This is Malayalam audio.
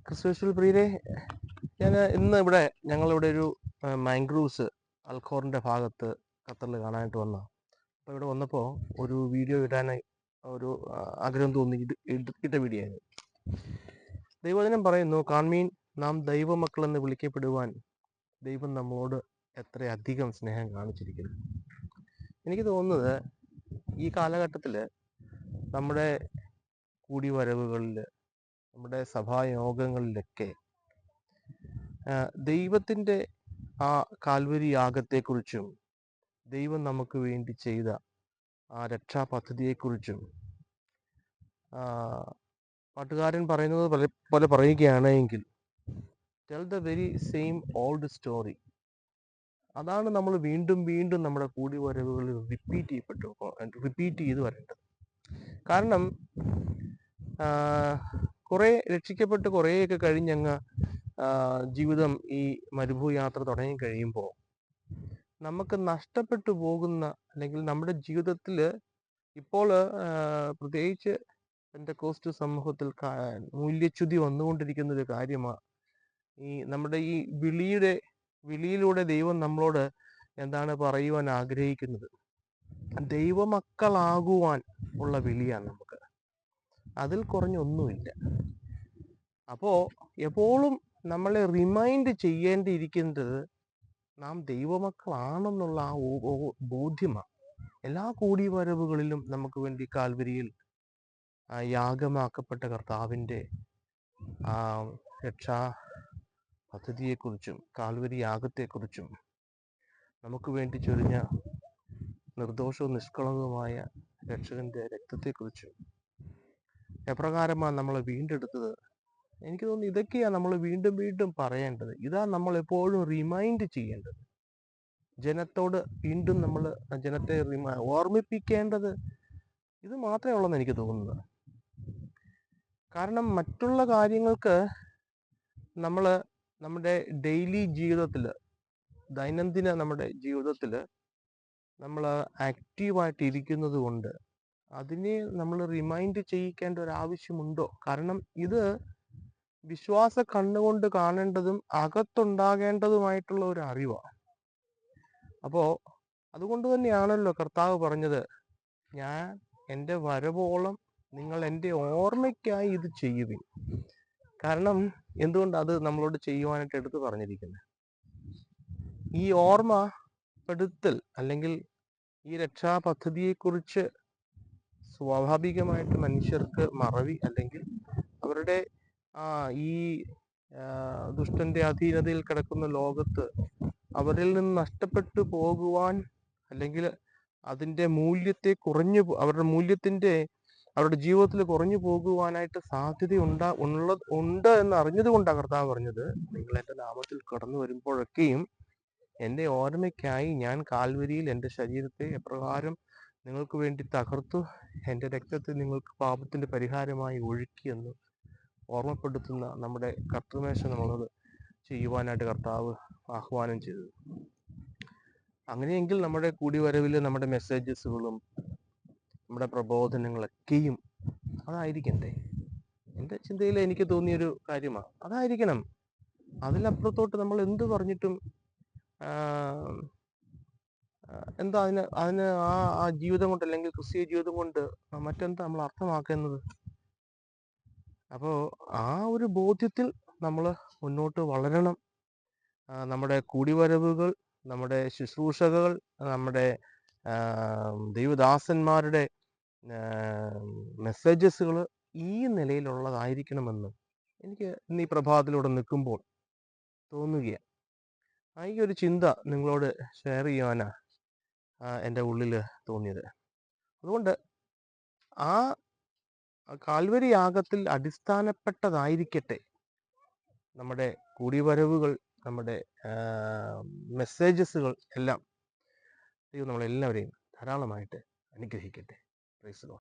ക്രിസ്തുയേശുവിൽ പ്രിയരെ, ഞാൻ ഇന്ന് ഞങ്ങളിവിടെ ഒരു മാംഗ്രൂവ്സ് അൽഖോറിൻ്റെ ഭാഗത്ത് ഖത്തറിൽ കാണാനായിട്ട് വന്നതാണ്. അപ്പോൾ ഇവിടെ വന്നപ്പോൾ ഒരു വീഡിയോ ഇടാനായി ഒരു ആഗ്രഹം തോന്നി. ഇട്ട വീഡിയോ ആയിരുന്നു. ദൈവവചനം പറയുന്നു, കാൺമീൻ, നാം ദൈവമക്കളെന്ന് വിളിക്കപ്പെടുവാൻ ദൈവം നമ്മളോട് എത്രയധികം സ്നേഹം കാണിച്ചിരിക്കുന്നു. എനിക്ക് തോന്നുന്നത് ഈ കാലഘട്ടത്തിൽ നമ്മുടെ കൂടിവരവുകളിൽ, നമ്മുടെ സഭായോഗങ്ങളിലൊക്കെ ദൈവത്തിൻ്റെ ആ കാൽവരി യാഗത്തെക്കുറിച്ചും ദൈവം നമുക്ക് വേണ്ടി ചെയ്ത ആ രക്ഷാ പദ്ധതിയെക്കുറിച്ചും പാട്ടുകാരൻ പറയുന്നത് പോലെ പറയുകയാണെങ്കിൽ, tell the very same old story. അതാണ് നമ്മൾ വീണ്ടും വീണ്ടും നമ്മുടെ കൂടിവരവുകളിൽ റിപ്പീറ്റ് ചെയ്ത് വരേണ്ടത്. കാരണം കുറേ രക്ഷിക്കപ്പെട്ട് കുറേയൊക്കെ കഴിഞ്ഞങ്ങ് ജീവിതം ഈ മരുഭൂയാത്ര തുടങ്ങി കഴിയുമ്പോൾ നമുക്ക് നഷ്ടപ്പെട്ടു പോകുന്ന, അല്ലെങ്കിൽ നമ്മുടെ ജീവിതത്തിൽ ഇപ്പോൾ പ്രത്യേകിച്ച് പെന്തക്കോസ്റ്റ് സമൂഹത്തിൽ മൂല്യച്യുതി വന്നുകൊണ്ടിരിക്കുന്ന ഒരു കാര്യമാണ്. നമ്മുടെ ഈ വിളിയിലൂടെ ദൈവം നമ്മളോട് എന്താണ് പറയുവാൻ ആഗ്രഹിക്കുന്നത്? ദൈവമക്കളാകുവാൻ ഉള്ള വിളിയാണ് നമുക്ക്. അതിൽ കുറഞ്ഞൊന്നുമില്ല. അപ്പോൾ എപ്പോഴും നമ്മളെ റിമൈൻഡ് ചെയ്യേണ്ടിയിരിക്കുന്നത് നാം ദൈവമക്കളാണെന്നുള്ള ആ ബോധ്യമാണ്. എല്ലാ കൂടിവരവുകളിലും നമുക്ക് വേണ്ടി കാൽവരിയിൽ യാഗമാക്കപ്പെട്ട കർത്താവിൻ്റെ ആ രക്ഷാ പദ്ധതിയെക്കുറിച്ചും കാൽവരി യാഗത്തെക്കുറിച്ചും നമുക്ക് വേണ്ടി ചൊരിഞ്ഞ നിർദോഷവും നിഷ്കളങ്കവുമായ രക്ഷകന്റെ രക്തത്തെക്കുറിച്ചും എപ്രകാരമാണ് നമ്മളെ വീണ്ടെടുത്തത്. എനിക്ക് തോന്നുന്നു ഇതൊക്കെയാണ് നമ്മൾ വീണ്ടും വീണ്ടും പറയേണ്ടത്. ഇതാ നമ്മൾ എപ്പോഴും റിമൈൻഡ് ചെയ്യേണ്ടത്. ജനത്തോട് വീണ്ടും നമ്മൾ ജനത്തെ ഓർമ്മിപ്പിക്കേണ്ടത് ഇത് മാത്രമേ ഉള്ളെന്ന് എനിക്ക് തോന്നുന്നത്. കാരണം മറ്റുള്ള കാര്യങ്ങൾക്ക് നമ്മൾ നമ്മുടെ ഡെയിലി ജീവിതത്തിൽ, ദൈനംദിന നമ്മുടെ ജീവിതത്തിൽ നമ്മൾ ആക്റ്റീവായിട്ട് ഇരിക്കുന്നത് കൊണ്ട് അതിനെ നമ്മൾ റിമൈൻഡ് ചെയ്യിക്കേണ്ട ഒരു ആവശ്യമുണ്ടോ? കാരണം ഇത് വിശ്വാസ കണ്ണുകൊണ്ട് കാണേണ്ടതും അകത്തുണ്ടാകേണ്ടതുമായിട്ടുള്ള ഒരു അറിവാണ്. അപ്പോൾ അതുകൊണ്ട് തന്നെയാണല്ലോ കർത്താവ് പറഞ്ഞത്, ഞാൻ എൻ്റെ വരവോളം നിങ്ങൾ എൻ്റെ ഓർമ്മയ്ക്കായി ഇത് ചെയ്യുവിൻ. കാരണം എന്തുകൊണ്ട് അത് നമ്മളോട് ചെയ്യുവാനായിട്ട് എടുത്തു പറഞ്ഞിരിക്കുന്നത്? ഈ ഓർമ്മപ്പെടുത്തൽ, അല്ലെങ്കിൽ ഈ രക്ഷാ പദ്ധതിയെക്കുറിച്ച് സ്വാഭാവികമായിട്ട് മനുഷ്യർക്ക് മറവി, അല്ലെങ്കിൽ അവരുടെ ഈ ദുഷ്ടന്റെ അധീനതയിൽ കിടക്കുന്ന ലോകത്ത് അവരിൽ നിന്ന് നഷ്ടപ്പെട്ടു പോകുവാൻ, അല്ലെങ്കിൽ അതിൻ്റെ മൂല്യത്തെ അവരുടെ ജീവിതത്തിൽ കുറഞ്ഞു പോകുവാനായിട്ട് ഉണ്ട് എന്ന് അറിഞ്ഞത് കൊണ്ടാണ് കർത്താവ് പറഞ്ഞത്, നിങ്ങൾ എൻ്റെ നാമത്തിൽ കടന്നു വരുമ്പോഴൊക്കെയും എൻ്റെ ഓർമ്മയ്ക്കായി ഞാൻ കാൽവരിയിൽ എൻ്റെ ശരീരത്തെ എപ്രകാരം നിങ്ങൾക്ക് വേണ്ടി തകർത്തു, എൻ്റെ രക്തത്തെ നിങ്ങൾക്ക് പാപത്തിൻ്റെ പരിഹാരമായി ഒഴുക്കിയെന്ന് ഓർമ്മപ്പെടുത്തുന്ന നമ്മുടെ കർത്തൃമേശ നമ്മളത് ചെയ്യുവാനായിട്ട് കർത്താവ് ആഹ്വാനം ചെയ്തത്. അങ്ങനെയെങ്കിൽ നമ്മുടെ കൂടിവരവിൽ നമ്മുടെ മെസ്സേജസുകളും നമ്മുടെ പ്രബോധനങ്ങളൊക്കെയും അതായിരിക്കണ്ടേ? എൻ്റെ ചിന്തയിൽ എനിക്ക് തോന്നിയൊരു കാര്യമാണ് അതായിരിക്കണം. അതിലപ്പുറത്തോട്ട് നമ്മൾ എന്ത് പറഞ്ഞിട്ടും എന്താ അതിന് ആ ജീവിതം കൊണ്ട്, അല്ലെങ്കിൽ ക്രിസ്തീയ ജീവിതം കൊണ്ട് മറ്റെന്താ നമ്മൾ അർത്ഥമാക്കുന്നത്? അപ്പോൾ ആ ഒരു ബോധ്യത്തിൽ നമ്മൾ മുന്നോട്ട് വളരണം. നമ്മുടെ കൂടിവരവുകൾ, നമ്മുടെ ശുശ്രൂഷകൾ, നമ്മുടെ ദൈവദാസന്മാരുടെ മെസ്സേജസുകൾ ഈ നിലയിലുള്ളതായിരിക്കണമെന്ന് എനിക്ക് ഇന്ന് ഈ പ്രഭാതത്തിലൂടെ നിൽക്കുമ്പോൾ തോന്നുകയാണ്. ഈ ഒരു ചിന്ത നിങ്ങളോട് ഷെയർ ചെയ്യാനാണ് എൻ്റെ ഉള്ളിൽ തോന്നിയത്. അതുകൊണ്ട് ആ കാൽവരി യാഗത്തിൽ അടിസ്ഥാനപ്പെട്ടതായിരിക്കട്ടെ നമ്മുടെ കൂടിവരവുകൾ, നമ്മുടെ മെസ്സേജസുകൾ എല്ലാം. ദൈവം നമ്മളെല്ലാവരെയും ധാരാളമായിട്ട് അനുഗ്രഹിക്കട്ടെ. Praise the Lord.